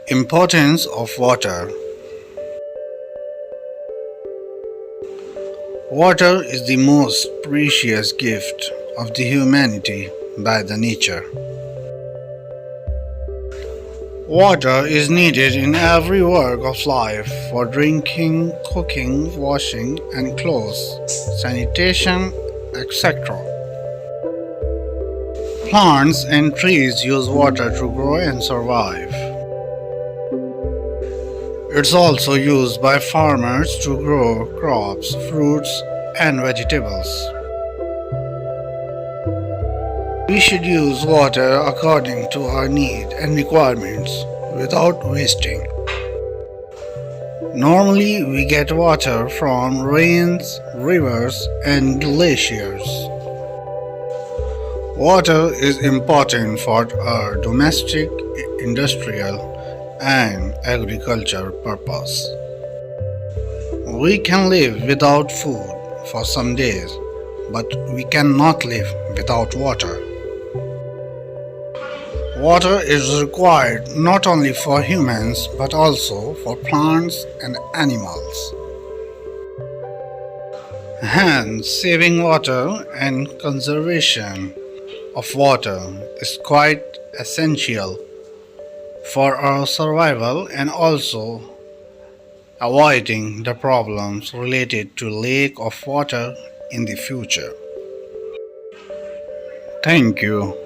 Importance of water. Water is the most precious gift of the humanity by the nature. Water is needed in every work of life for drinking, cooking, washing and clothes, sanitation, etc. Plants and trees use water to grow and survive. It's also used by farmers to grow crops, fruits, and vegetables. We should use water according to our need and requirements without wasting. Normally, we get water from rains, rivers, and glaciers. Water is important for our domestic, industrial, and agriculture purpose. We can live without food for some days, but we cannot live without water. Water is required not only for humans but also for plants and animals. Hence, saving water and conservation of water is quite essential for our survival and also avoiding the problems related to lack of water in the future. Thank you.